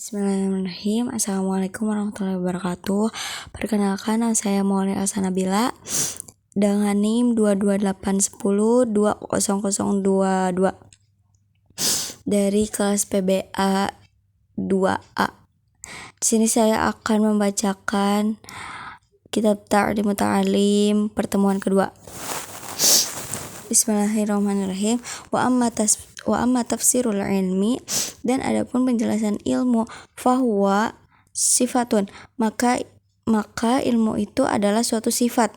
Bismillahirrahmanirrahim. Assalamualaikum warahmatullahi wabarakatuh. Perkenalkan, nama saya Maulana Elsa Nabila dengan NIM 22810200022 dari kelas PBA 2A. Di sini saya akan membacakan Kitab Ta'lim Muta'alim pertemuan kedua. Bismillahirrahmanirrahim. Wa amma tafsirul ilmi, dan adapun penjelasan ilmu, fahuwa sifatun, maka ilmu itu adalah suatu sifat,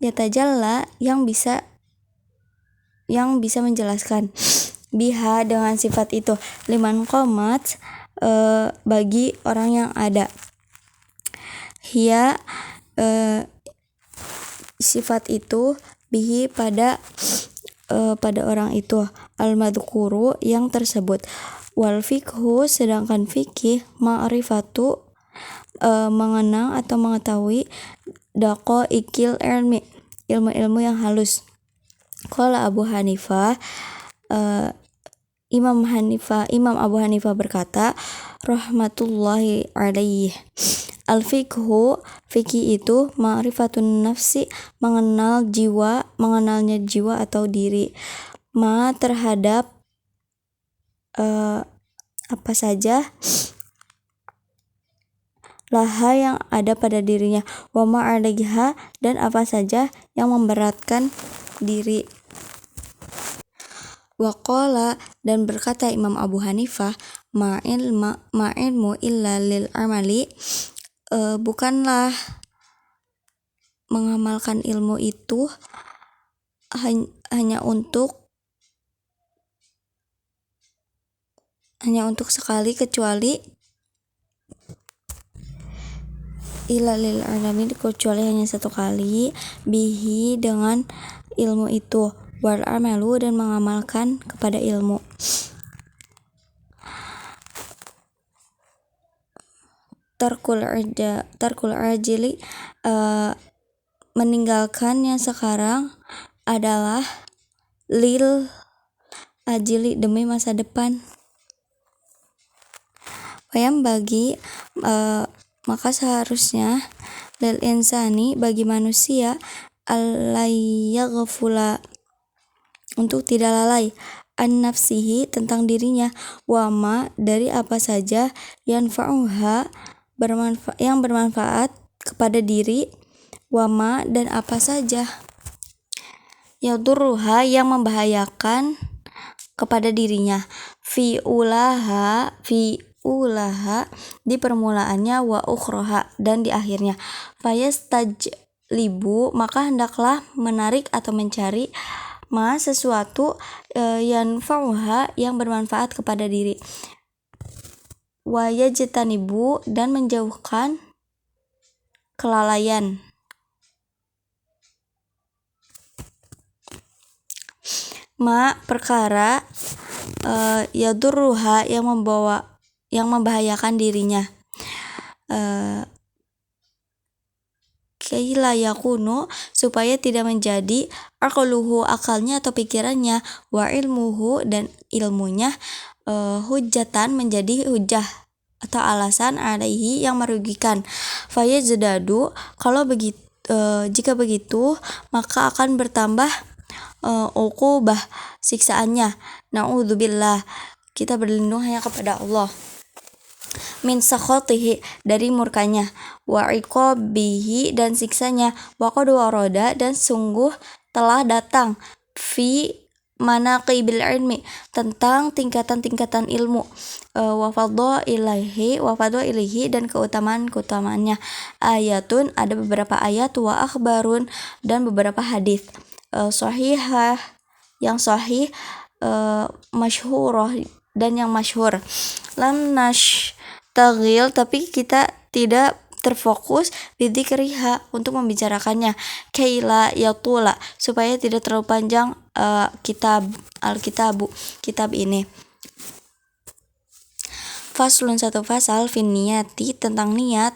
yatajalla, yang bisa menjelaskan, biha, dengan sifat itu, liman qomat, bagi orang yang ada, hiya, sifat itu, bihi, pada orang itu, al-madhkuru, yang tersebut, wal fikhu, sedangkan fikih, ma'rifatu, mengenang atau mengetahui, daqaiqil ilmi, ilmu-ilmu yang halus. Qala Abu Hanifah, Imam Abu Hanifah berkata, rahmatullahi alaihi, al-fikhu, fikih itu, ma'rifatun nafsi, mengenalnya jiwa atau diri, terhadap apa saja, laha, yang ada pada dirinya, wa ma'alaiha, dan apa saja yang memberatkan diri. Waqala, dan berkata Imam Abu Hanifah, ma'ilmu illa lil amali, bukanlah mengamalkan ilmu itu hanya untuk sekali, kecuali illa lil alamin, kecuali hanya satu kali, bihi, dengan ilmu itu, wal amalu, dan mengamalkan kepada ilmu. Tarkul ajili, meninggalkan yang sekarang, adalah lil ajili, demi masa depan. Wayam bagi, maka seharusnya, lil insani, bagi manusia, alayaghfula, untuk tidak lalai, an nafsihi, tentang dirinya, wama, dari apa saja, yanfa'uha, yang bermanfaat kepada diri, wama, dan apa saja, yadurruha, yang membahayakan kepada dirinya, fi ulaha, di permulaannya, wa ukhroha, dan di akhirnya, fayastajlibu, maka hendaklah menarik atau mencari, sesuatu, yanfa'uha, yang bermanfaat kepada diri, wa yajtanibu, dan menjauhkan kelalaian, perkara, yadurruha, yang membahayakan dirinya, kaila yakunu, supaya tidak menjadi, aqluhu, akalnya atau pikirannya, wa ilmuhu, dan ilmunya, hujjatan, menjadi hujjah atau alasan, alaihi, yang merugikan, fayazdadu, jika begitu, maka akan bertambah uqubah, siksaannya, na'udzubillah, kita berlindung hanya kepada Allah, min sakhotihi, dari murkanya, wa iqabihi, dan siksanya, wa qad warada, dan sungguh telah datang, fi manaqibil ilmi, tentang tingkatan-tingkatan ilmu, wa fadhailihi, dan keutamaan-keutamaannya, ayatun, ada beberapa ayat, wa akhbarun, dan beberapa hadis, sahihah, yang sahih, masyhurah, dan yang masyhur, lam nashtagil, tapi kita tidak terfokus, bidzikriha, untuk membicarakannya, kaila yatula, supaya tidak terlalu panjang kitab ini. Faslun, satu fasal, fin niyati, tentang niat,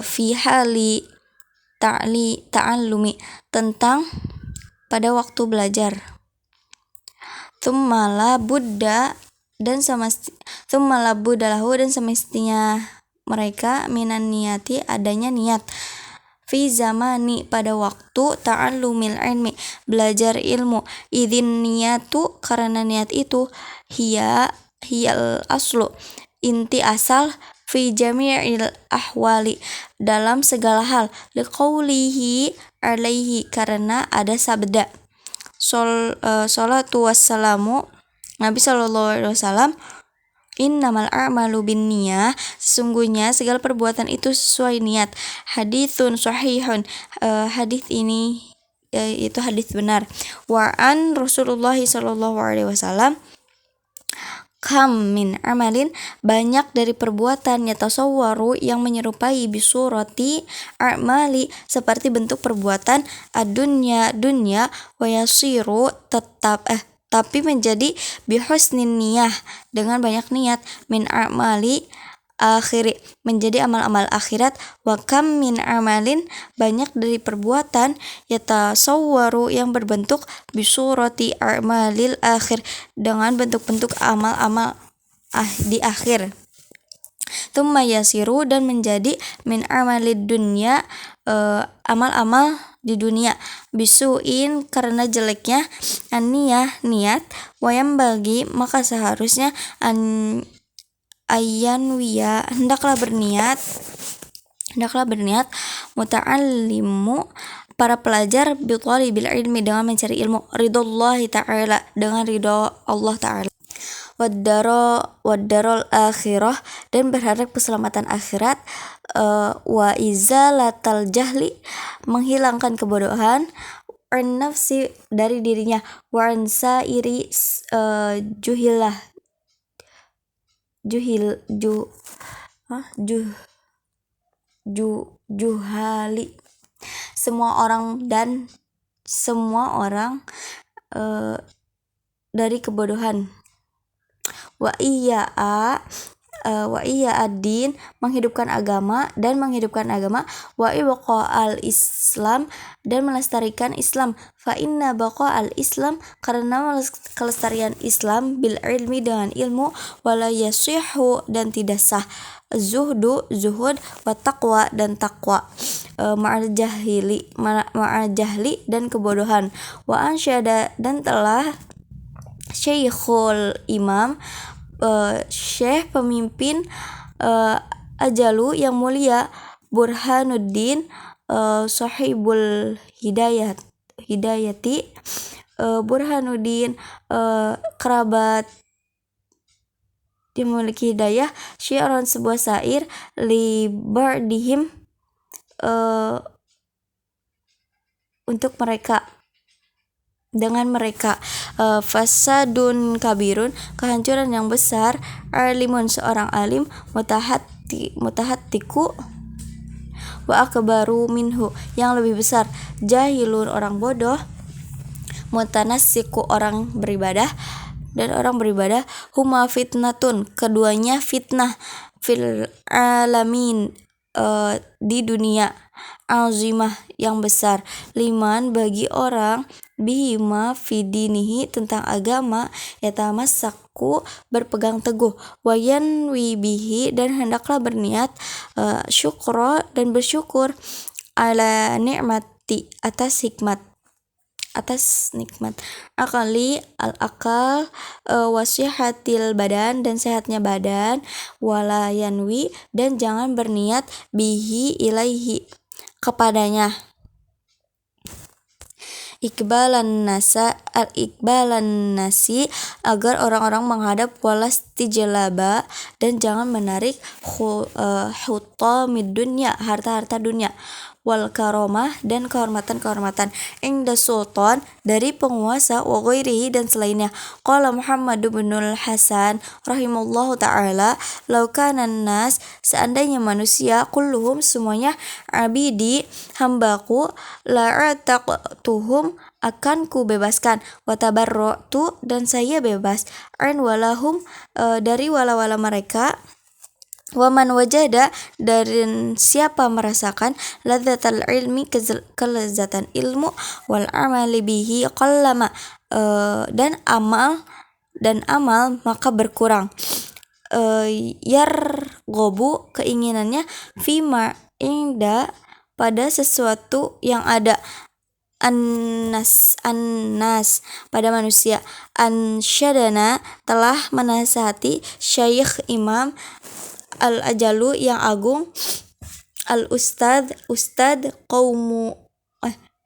fi hali ta'allumi, tentang pada waktu belajar, tsumma la budda, dan tsumma labbudalahu dan semestinya mereka minan niyati adanya niat fi zamani pada waktu ta'allumil ilmi belajar ilmu idzin niyatu karena niat itu hiyal aslu inti asal fi jami'il ahwali dalam segala hal liqaulihi alaihi karena ada sabda salatu wassalamu Nabi Shallallahu Alaihi Wasallam innamal a'malu binniyah sesungguhnya segala perbuatan itu sesuai niat haditsun sahihun hadis ini itu hadis benar wa an Rasulullah Shallallahu Alaihi Wasallam kam min amalin banyak dari perbuatan yatasawwaru yang menyerupai bisurati a'mali seperti bentuk perbuatan dunya wa yasiru tapi menjadi bihusnin niyah dengan banyak niat min a'mali akhiri menjadi amal-amal akhirat wa kam min amalin banyak dari perbuatan yatasawwaru yang berbentuk bisurati a'malil akhir dengan bentuk-bentuk amal-amal di akhir tsumma yasiru dan menjadi min amalid dunya amal-amal di dunia bisuin karena jeleknya niat wayam bagi maka seharusnya ayanwiya hendaklah berniat muta'allimu para pelajar bitalibil ilmi dengan mencari ilmu ridallahi ta'ala dengan ridho Allah ta'ala waddarul akhirah dan berharap keselamatan akhirat wa izalatal jahli menghilangkan kebodohan an-nafsi dari dirinya wa ansairi juhali semua orang dari kebodohan wa iya ad-din menghidupkan agama wa ibqa al-islam dan melestarikan Islam fa inna baqa al-islam karena kelestarian Islam bil ilmi dengan ilmu wala yasihu dan tidak sah zuhud wa taqwa dan taqwa ma'al jahli dan kebodohan wa ansyada dan telah Syekhul Imam Syekh pemimpin ajalu yang mulia Burhanuddin Sahibul Hidayati Burhanuddin kerabat dimiliki hidayah syi'ran sebuah syair li ba'dihim untuk mereka dengan mereka fasadun kabirun kehancuran yang besar alimun seorang alim mutahattiku wa akbaru minhu yang lebih besar jahilun orang bodoh mutanassiku orang beribadah huma fitnatun keduanya fitnah fil alamin di dunia azimah yang besar liman bagi orang bihima fidinihi tentang agama yatamassaku berpegang teguh wayanwi bihi dan hendaklah berniat syukra dan bersyukur ala nikmati atas nikmat akali al-akal wasihatil badan dan sehatnya badan wala yanwi dan jangan berniat bihi ilaihi kepadanya ikbalan nasi agar orang-orang menghadap walastijlaba dan jangan menarik hutamid dunya harta-harta dunia wal karomah dan kehormatan inda sultan dari penguasa wa ghairihi dan selainnya qala Muhammad binul Hasan rahimallahu ta'ala law kana nas seandainya manusia kulluhum semuanya abidi hambaku la'ataqtuhum akan ku bebaskan wa tabarra'tu dan saya bebas an walahum dari wala-wala mereka waman wajada dan siapa merasakan ladzatal ilmi kelezatan ilmu wal amali bihi qallama dan amal dan amal maka berkurang. Yarghabu keinginannya fima inda pada sesuatu yang ada, annas pada manusia. Ansyadana telah menasihati Syekh Imam al-Ajalu yang agung, al-Ustad qaumu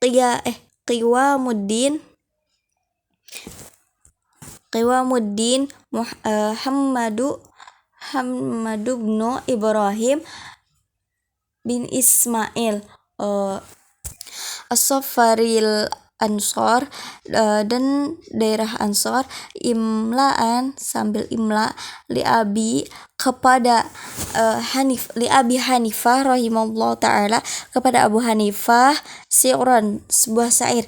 Qiwamuddin Muhammadu bin Ibrahim bin Ismail As-Safaril Ansor, dan daerah Ansor, imlaan sambil imla kepada li Abi Hanifah rahimahullah ta'ala, kepada Abu Hanifah, si'ran sebuah syair,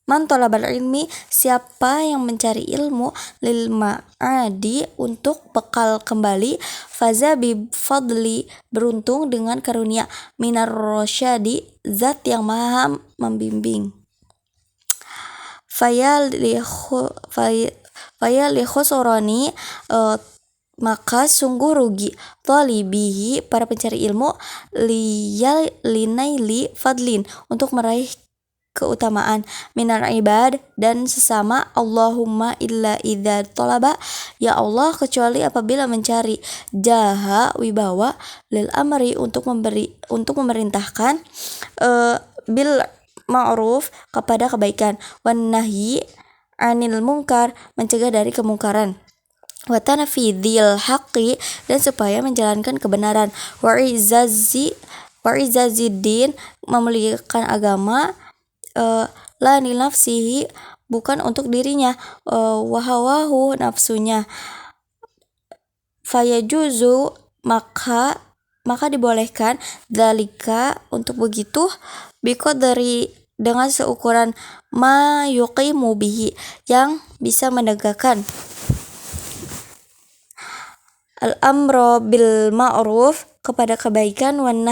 man talabal ilmi siapa yang mencari ilmu, lil ma'adi untuk bekal kembali, faza bi fadli beruntung dengan karunia, minar rosyadi zat yang maha membimbing. Faya li khusrani maka sungguh rugi, talibihi para pencari ilmu, linaili fadlin untuk meraih keutamaan, minar ibad dan sesama, Allahumma illa idza talaba ya Allah kecuali apabila mencari, jaha wibawa, lil amri untuk memerintahkan, bil ma'ruf kepada kebaikan, wan nahyi anil munkar mencegah dari kemungkaran, wa tanfidhil haqqi dan supaya menjalankan kebenaran, wa izaziddin memuliakan agama, la li nafsihi bukan untuk dirinya, wa hawahu nafsunya, fayajuzu maka dibolehkan, dzalika untuk begitu, biqadri dengan seukuran, ma yuqimu bihi yang bisa menegakkan, al-amra bil ma'ruf kepada kebaikan, wan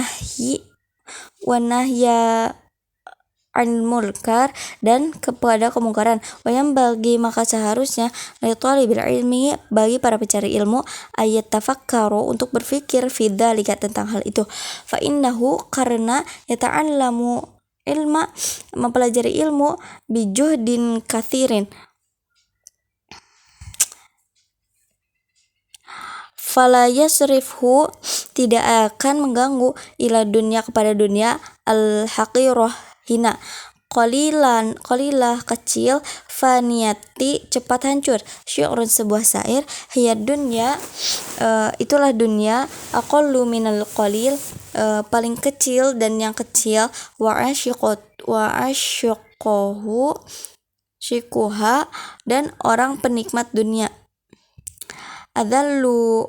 nahya anil munkar dan kepada kemungkaran, wayam bagi maka seharusnya, li talibil ilmi bagi para pencari ilmu, ayat tafakkaru untuk berfikir fi dzalika tentang hal itu, fa innahu karena yata'allamu ilma mempelajari ilmu, bijuhdin katsirin, fala yasrifhu tidak akan mengganggu, ila dunya kepada dunia, al haqirah hina, qalilah kecil, faniyati cepat hancur, syi'run sebuah syair, hiya dunya itulah dunia, aqallu minal qalil paling kecil dan yang kecil, wa asyqahu syikuha dan orang penikmat dunia, adzallu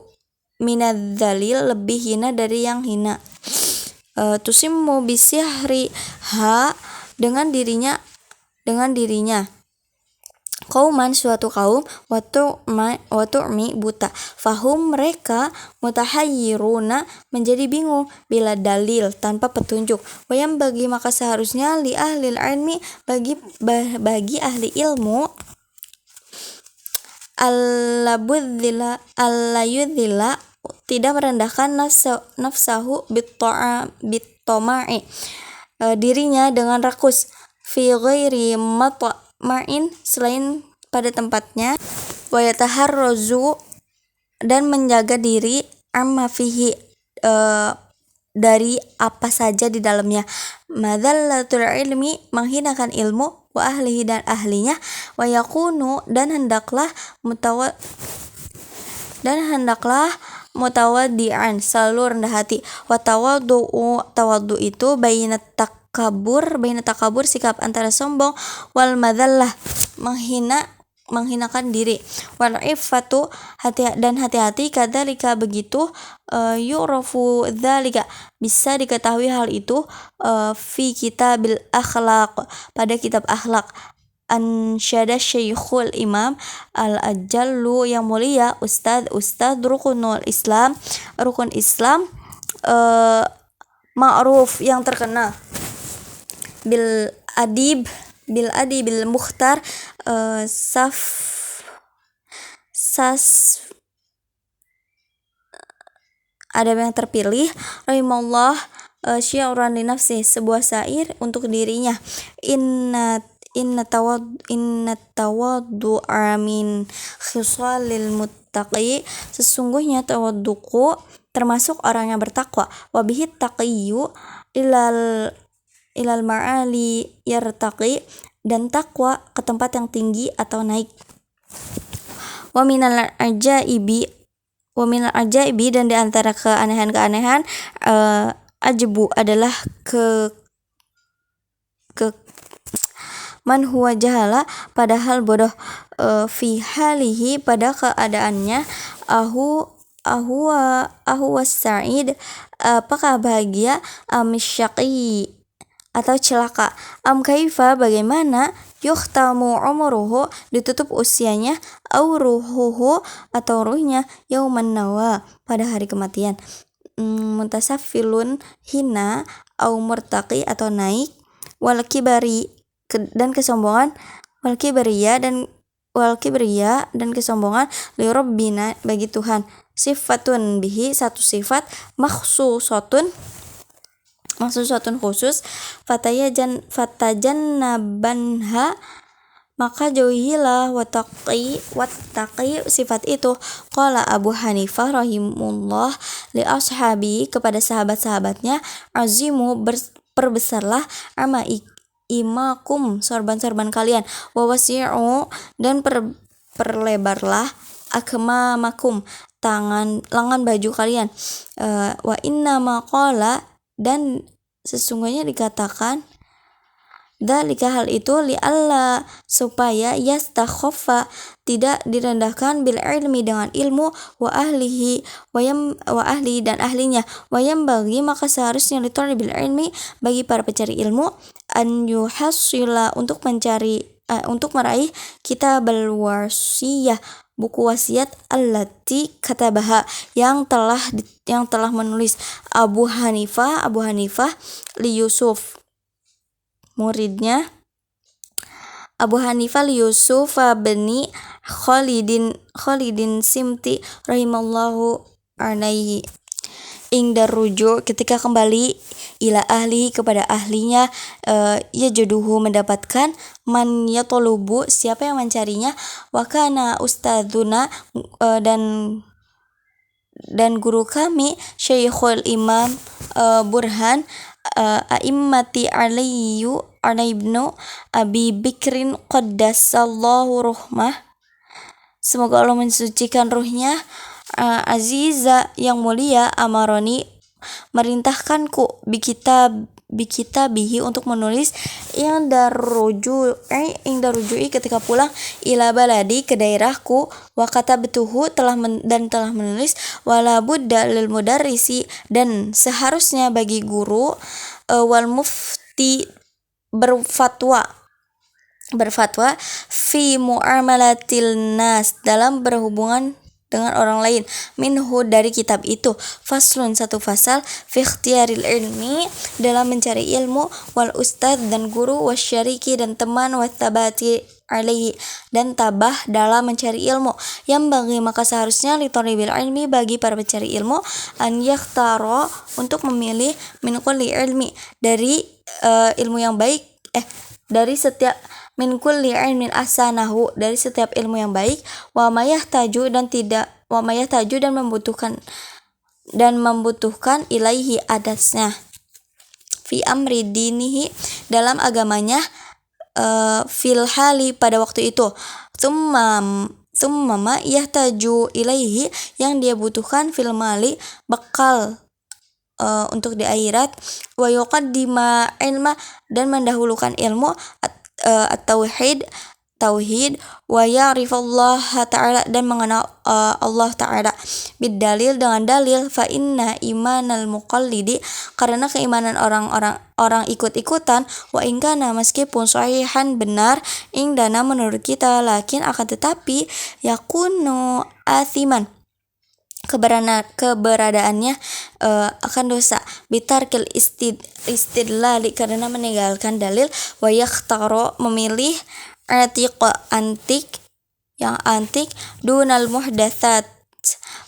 minadzalil lebih hina dari yang hina, tusimmu bisihri ha dengan dirinya kauman suatu kaum, wa tu'mi buta, fahum mereka, mutahayyiruna menjadi bingung, bila dalil tanpa petunjuk, wayam bagi maka seharusnya, li ahlil ilmi bagi ahli ilmu, allayudzila tidak merendahkan nafsahu bittoma'i dirinya dengan rakus, fi ghairi matma'in selain pada tempatnya, wa yataharrazu dan menjaga diri, amma fihi dari apa saja di dalamnya, madzallatul ilmi menghinakan ilmu, wa ahlihi dan ahlinya, wa yakunu dan hendaklah mutawaddi'an selalu rendah hati, wa tawaddu itu baina takabur sikap antara sombong, wal madzallah menghinakan diri, wal iffatu hati-hati, kadzalika begitu, yu'rafu dzalika bisa diketahui hal itu, fi kitabil akhlaq pada kitab akhlak, ansyada Syekhul Imam al-Ajallu yang mulia, Ustad rukun Islam ma'ruf yang terkenal, bil adibil mukhtar adab yang terpilih, rahimallah syi'ran li nafsi, sebuah syair untuk dirinya. Inna tawaddu'a min khisalil muttaqi, sesungguhnya tawadduku termasuk orang yang bertakwa. Wa bihi taqiyyu ilal ma'ali yartaqi, dan takwa ke tempat yang tinggi atau naik. Wa minal ajaibi dan di antara keanehan-keanehan ajbu adalah ke man huwa jahala, padahal bodoh, fi halihi, pada keadaannya, was sa'id, apakah bahagia, syaqi, atau celaka, kaifa, bagaimana, yukhtamu umruhu, ditutup usianya, au ruhuhu, atau ruhnya, yauman nawa, pada hari kematian, muntasafilun, hina, au murtaqi, atau naik, wal kibari, dan kesombongan, wal kibriya dan kesombongan, li rabbina, bagi Tuhan, sifatun bihi, satu sifat, makhsusatun khusus, fatajannabanha, maka jauhilah wattaqi sifat itu. Qala Abu Hanifah rahimullah li ashabi, kepada sahabat-sahabatnya, azimu, perbesarlah, imakum, sorban-sorban kalian, wa wasi'u, dan perlebarlah, akmamakum, lengan baju kalian, wa inna maqala, dan sesungguhnya dikatakan, dzalika, hal itu, li'alla, supaya, yastakhaffa, tidak direndahkan, bil ilmi, dengan ilmu, wa ahli dan ahlinya, wa yambaghi, maka seharusnya, litalibil ilmi, bagi para pencari ilmu, an yuhassila, untuk meraih kitabal wasiyah, buku wasiat, allati katabaha, yang telah menulis Abu Hanifah li Yusuf, muridnya Abu Hanifah li Yusuf bin Khalidin Simti rahimallahu alaihi, ingdar rujuk, ketika kembali, ila ahli, kepada ahlinya, yajuduhu, mendapatkan, man yatolubu, siapa yang mencarinya, wa kana ustadzuna, dan guru kami, Syekhul Imam Burhan a'immati Aliyu ibnu Abi Bikrin qaddasallahu ruhmah, semoga Allah mensucikan ruhnya, Aziza, yang mulia, amaroni, merintahkanku, bikitabihi, untuk menulis, ingdar ruju'i, ketika pulang, ila baladi, ke daerahku, wa katabtuhu, dan telah menulis, wala budda lil mudarrisi, dan seharusnya bagi guru, wal mufti, berfatwa fi muamalatil nas, dalam berhubungan dengan orang lain, minhu, dari kitab itu, faslun, satu fasal, fi ikhtiyaril ilmi, dalam mencari ilmu, wal ustad, dan guru, wasyariki, dan teman, wattabati alaihi, dan tabah dalam mencari ilmu, yang bagi, maka seharusnya, litolibil ilmi, bagi para pencari ilmu, an yakhtaro, untuk memilih, min kulli ilmi, dari ilmu yang baik, dari setiap, min kulli ilmin ahsanahu, dari setiap ilmu yang baik, wa mayahtaju, dan membutuhkan ilaihi, atasnya, fi amri dinihi, dalam agamanya, fil hali, pada waktu itu, summa ma yahtaju ilaihi, yang dia butuhkan, fil mali, bekal, untuk di akhirat, wa yuqaddima ilma, dan mendahulukan ilmu, tauhid, wa ya'rifallaha ta'ala, dan mengenal Allah ta'ala, bidalil, dengan dalil, fa inna imanal muqallidi, karena keimanan orang ikut-ikutan, wa ingkana, meskipun sahihan, benar, indana, menurut kita, lakin, akan tetapi, yakunu athiman, keberadaannya akan dosa, bitarkil istidlali, karena meninggalkan dalil, wa yakhtaro, memilih, antik, yang antik, dunal muhdatsat,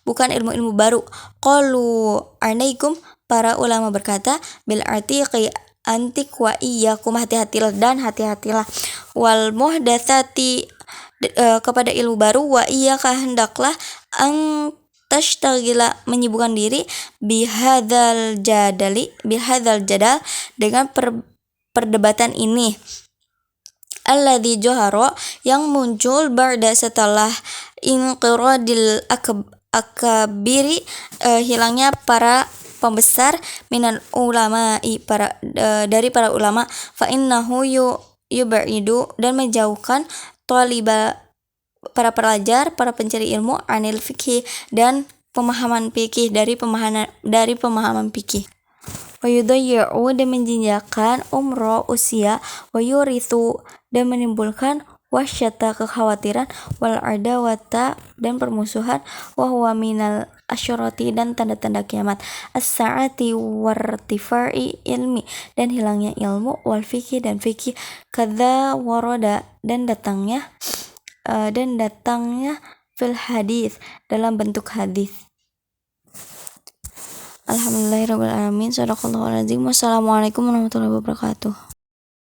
bukan ilmu-ilmu baru. Qalu alaikum, para ulama berkata, bil artiqi, antik, wa iyyakum, hati-hatilah dan hati-hatilah, wal muhdatsati, kepada ilmu baru, wa iyyaka, hendaklah, ang tashtagila, menyibukkan diri, bihadzal jadal, dengan perdebatan ini, alladzi joharo, yang muncul ba'da, setelah inqiradil akabiri, hilangnya para pembesar, minan ulama'i, dari para ulama, fa innahu yub'idu, dan menjauhkan, taliba, para pelajar, para pencari ilmu, anil fikih, dan pemahaman fikih, dari pemahaman fikih, wa yudayyi'u, dan menjinjakkan, umro, usia, wa yurithu, dan menimbulkan, wasyata, kekhawatiran, wal adawata, dan permusuhan, wa huwa minal asyarati, dan tanda-tanda kiamat, as-sa'ati wartifa'i ilmi, dan hilangnya ilmu, wal fikih, dan fikih, kadza waroda, dan datangnya fil hadis, dalam bentuk hadis. Alhamdulillahirabbil alamin. Shadaqallahul azim. Wassalamualaikum warahmatullahi wabarakatuh.